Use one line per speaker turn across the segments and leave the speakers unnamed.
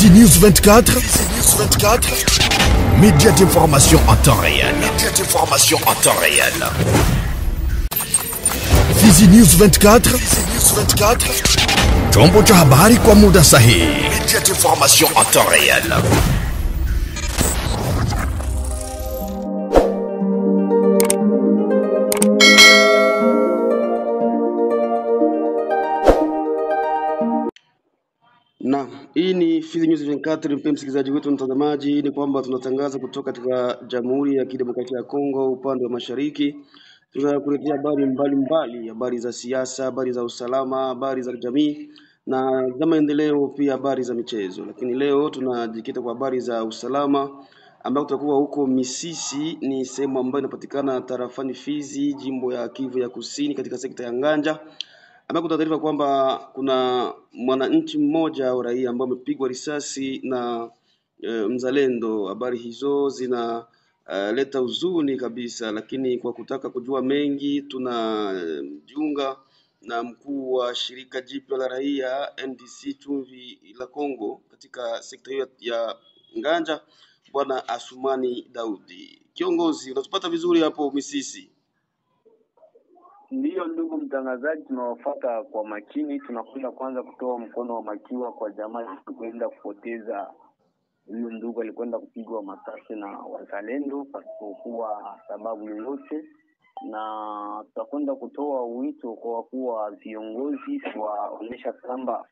Fizi News 24. Média d'information en temps réel. Fizi News 24. Chombo cha habari kwa muda sahihi. Média d'information en temps réel.
Na hii ni Fizi News 24. Mpenzi msikilizaji wetu mtazamaji, ni kwamba tunatangaza kutoka katika Jamhuri ya Kidemokrasia ya Kongo upande wa mashariki. Tunakuletea habari mbalimbali, habari za siasa, habari za usalama, habari za jamii na za maendeleo, pia habari za michezo. Lakini leo tunajikita kwa habari za usalama ambao tutakuwa huko Misisi, ni sehemu ambayo inapatikana tarafani Fizi, jimbo ya Kivu ya Kusini, katika sekta ya Nganja. Ambapo kuna taarifa kwamba kuna mwananchi mmoja wa raia ambao amepigwa risasi na mzalendo. Habari hizo zina leta huzuni kabisa, lakini kwa kutaka kujua mengi tunajiunga na mkuu wa shirika jipya la raia NDC Chumvi la Kongo katika sekta hiyo ya Nganja, Bwana Asumani Daudi. Kiongozi, unatupata vizuri hapo Misisi?
Ndiyo ndugu mtangazaji, tunawafuata kwa makini. Tunakwenda kwanza kutoa mkono wa makiwa kwa jamaa kwenda kupoteza huyo ndugu alikwenda kupigwa masasi na wazalendo pasipokuwa sababu yoyote, na tutakwenda kutoa wito kwa wakuu wa viongozi waonesha kwamba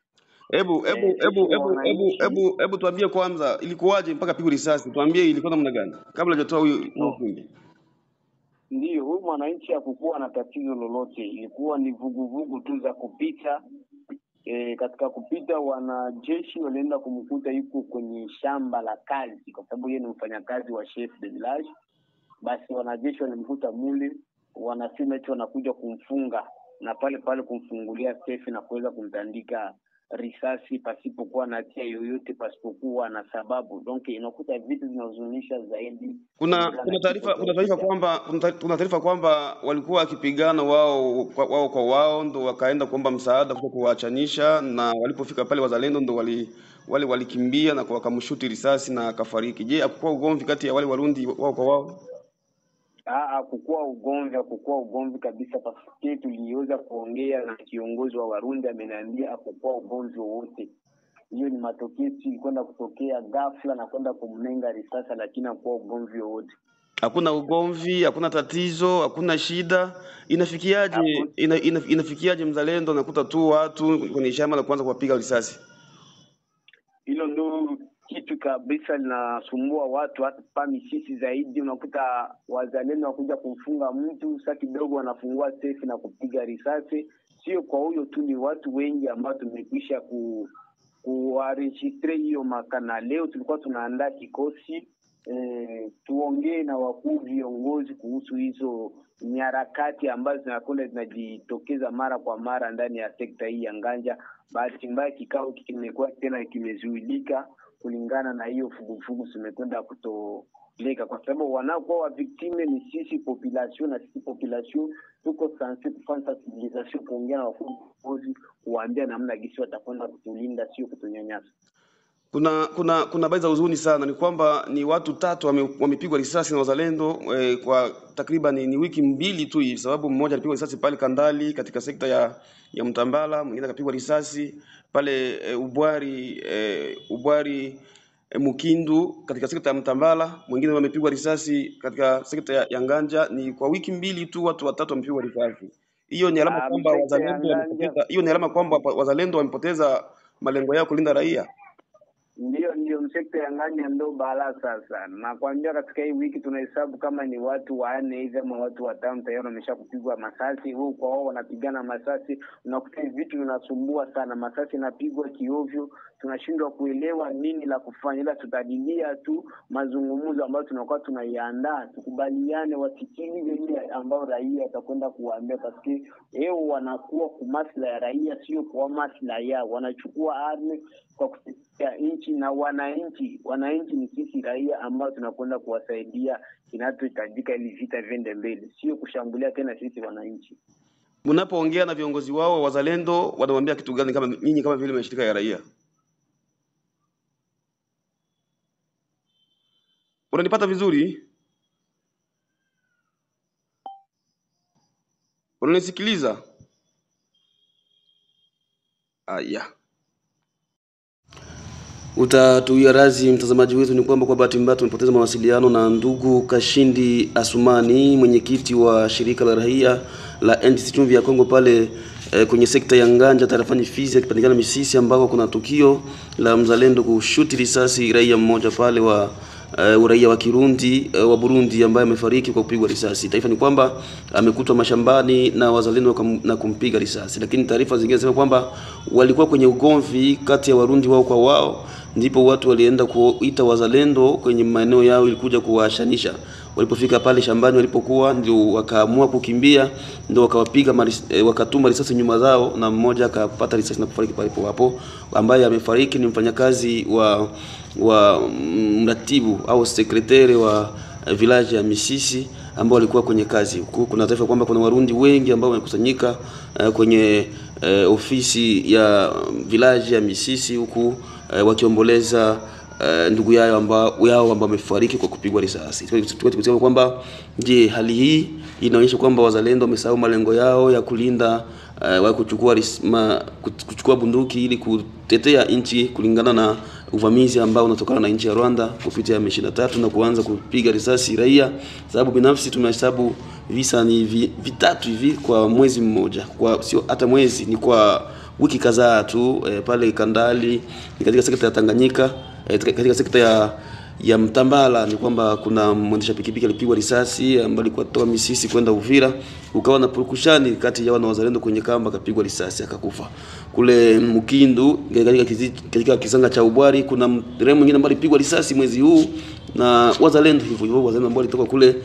Hebu tuambie kwanza ilikuwaje mpaka pigwa risasi? Tuambie ilikuwa namna gani kabla hajatoa huyo mkundi.
Ndiyo, huyu mwananchi hakukuwa na tatizo lolote, ilikuwa ni vuguvugu tu za kupita. Katika kupita wanajeshi walienda kumkuta yuko kwenye shamba la kazi, kwa sababu yeye ni mfanyakazi wa chef de village. Basi wanajeshi walimkuta mule, wanasema eti wanakuja kumfunga, na pale pale kumfungulia safe na kuweza kumtandika risasi pasipokuwa na hatia yoyote, pasipokuwa na sababu. Donc inakuta vitu vinahuzunisha zaidi.
Kuna taarifa kwamba walikuwa wakipigana wao kwa wao, ndo wakaenda kuomba msaada kwa kuwaachanisha, na walipofika pale wazalendo ndo walikimbia na wakamshuti risasi na akafariki. Je, hakukuwa ugomvi kati ya wale Warundi wao kwa wao?
Hakukuwa ugomvi kabisa. Paske tuliweza kuongea na kiongozi wa Warundi, ameniambia hakukuwa ugomvi wowote. Hiyo ni matokeo kwenda kutokea ghafla na kwenda kumlenga risasi, lakini hakukuwa ugomvi wowote.
Hakuna ugomvi, hakuna tatizo, hakuna shida. Inafikiaje mzalendo anakuta tu watu kwenye shamba la kwanza kuwapiga risasi?
Hilo ndio kitu kabisa linasumbua watu, hata pa Misisi zaidi. Unakuta wazalendo wakuja kumfunga mtu, sasa kidogo wanafungua safe na kupiga risasi. Sio kwa huyo tu, ni watu wengi ambao tumekwisha kuwaregistre hiyo makana. Leo tulikuwa tunaandaa kikosi tuongee na wakuu viongozi kuhusu hizo nyarakati ambazo zinakwenda zinajitokeza mara kwa mara ndani ya sekta hii ya Nganja. Bahati mbaya kikao kimekuwa tena kimezuilika kulingana na hiyo fugufugu zimekwenda kutoleka, kwa sababu wanaokuwa wa victime ni sisi population, na sisi population tuko sanse kufanya sensibilisation, kuongea na wakuu viongozi kuambia namna gisi watakwenda kutulinda, sio kutunyanyasa.
Kuna habari za huzuni sana, ni kwamba ni watu 3 wamepigwa risasi na wazalendo kwa takriban ni wiki 2 tu hivi, sababu mmoja alipigwa risasi pale Kandali katika sekta ya Mtambala, mwingine akapigwa risasi pale Ubwari Mukindu katika sekta ya Mtambala, mwingine wamepigwa risasi katika sekta ya Nganja. Ni kwa wiki 2 tu watu 3 wamepigwa risasi. Hiyo ni alama kwamba wazalendo wamepoteza malengo yao kulinda raia.
Ndio sekta ya Nganja ndio bala sasa. Na kuambia katika hii wiki tunahesabu kama ni watu 4 hivi ama watu 5 tayari wameshakupigwa masasi. Huo kwa wao wanapigana masasi, unakuta vitu vinasumbua sana. Masasi yanapigwa kiovyo, tunashindwa kuelewa nini la kufanya, ila tutadilia tu mazungumzo ambayo tunakuwa tunaiandaa, tukubaliane wasikilize ile ambao raia atakwenda kuambia, paske wanakuwa kwa maslahi ya raia, sio kwa maslahi yao. Wanachukua arme kwa kutetea nchi na wananchi ni sisi raia ambao tunakwenda kuwasaidia kinachohitajika ili vita viende mbele, sio kushambulia tena sisi wananchi.
Mnapoongea na viongozi wao wazalendo, wanawaambia kitu gani kama nyinyi kama vile mashirika ya raia? Unanipata vizuri? Unanisikiliza? Aya. Utatuia razi mtazamaji wetu ni kwamba kwa bahati mbaya tumepoteza mawasiliano na ndugu Kashindi Asumani, mwenyekiti wa shirika la raia la NDC Chumvi ya Kongo pale kwenye sekta ya Nganja tarafani Fizi akipatikana Misisi, ambako kuna tukio la mzalendo kushuti risasi raia mmoja pale wa uraia wa Kirundi wa Burundi ambaye amefariki kwa kupigwa risasi. Taarifa ni kwamba amekutwa mashambani na wazalendo na kumpiga risasi, lakini taarifa zingine zinasema kwamba walikuwa kwenye ugomvi kati ya Warundi wao kwa wao, ndipo watu walienda kuita wazalendo kwenye maeneo yao ilikuja kuwashanisha. Walipofika pale shambani walipokuwa, ndio wakaamua kukimbia, ndio wakawapiga wakatuma risasi nyuma zao, na mmoja akapata risasi na kufariki pale hapo. Ambaye amefariki ni mfanyakazi wa mratibu au sekretari wa village ya Misisi ambao walikuwa kwenye kazi. Huku kuna taarifa kwamba kuna Warundi wengi ambao wamekusanyika kwenye ofisi ya village ya Misisi huku wakiomboleza ndugu yao ambao wamefariki kwa kupigwa risasi. Tukisema kwamba je, hali hii inaonyesha kwamba wazalendo wamesahau malengo yao ya kulinda wa kuchukua bunduki ili kutetea nchi kulingana na uvamizi ambao unatokana na nchi ya Rwanda kupitia M23 na kuanza kupiga risasi raia. Sababu binafsi tumehesabu visa ni vitatu hivi kwa mwezi mmoja, kwa sio hata mwezi, ni kwa wiki kadhaa tu pale Kandali katika sekta ya Tanganyika, katika sekta ya Mtambala ni kwamba kuna mwendesha pikipiki alipigwa risasi ambaye alikuwa kutoka Misisi kwenda Uvira, ukawa na purukushani kati ya wana wazalendo kwenye kamba, akapigwa risasi akakufa. Kule Mukindu katika kisanga cha Ubwari kuna mremo mwingine ambaye alipigwa risasi mwezi huu na wazalendo hivyo wazalendo ambao walitoka kule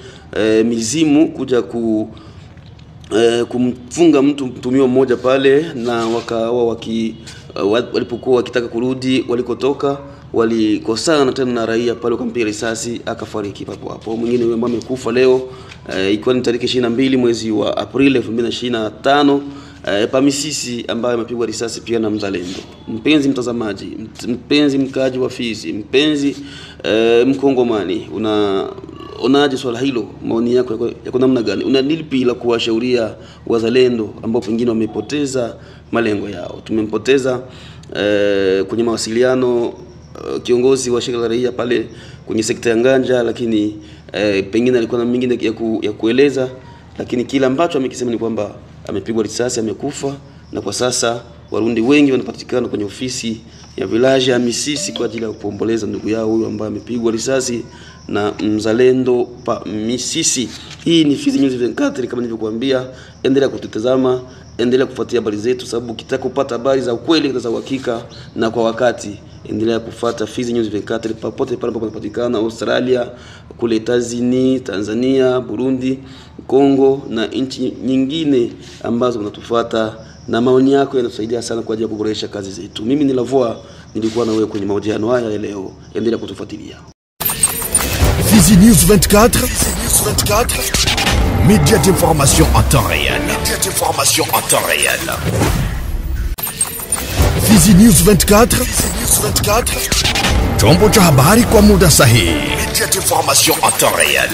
Mizimu kuja kumfunga mtumio mmoja pale, na wakawa walipokuwa wakitaka kurudi walikotoka walikosana tena na raia pale, wakampiga risasi akafariki hapo hapo. Mwingine yule ambaye amekufa leo ikiwa ni tarehe 22 mwezi wa Aprili 2025 pa Misisi, ambaye amepigwa risasi pia na mzalendo. Mpenzi mtazamaji, mpenzi mkaji wa Fizi, mpenzi Mkongomani, unaonaje swala hilo? Maoni yako yako namna gani? Una lipi la kuwashauria wazalendo ambao pengine wamepoteza malengo yao? Tumempoteza kwenye mawasiliano kiongozi wa shirika la raia pale kwenye sekta ya Nganja, lakini pengine alikuwa na mingine ya kueleza, lakini kila ambacho amekisema ni kwamba amepigwa risasi, amekufa, na kwa sasa Warundi wengi wanapatikana kwenye ofisi ya village ya Misisi kwa ajili ya kuomboleza ndugu yao huyo ambaye amepigwa risasi na mzalendo pa Misisi. Hii ni Fizi News 24, kama nilivyokuambia, endelea kututazama, endelea kufuatia habari zetu, sababu ukitaka kupata habari za ukweli na za uhakika na kwa wakati, endelea kufuata Fizi News 24 popote pale ambapo unapatikana, Australia, kule Tanzania, Burundi, Kongo na nchi nyingine ambazo unatufuata, na maoni yako yanatusaidia sana kwa ajili ya kuboresha kazi zetu. Mimi ni Lavoi, nilikuwa na wewe kwenye mahojiano haya leo. Endelea kutufuatilia.
Fizi News 24, média d'information en temps réel. Fizi News 24, chombo cha habari kwa muda sahihi. Média d'information en temps réel.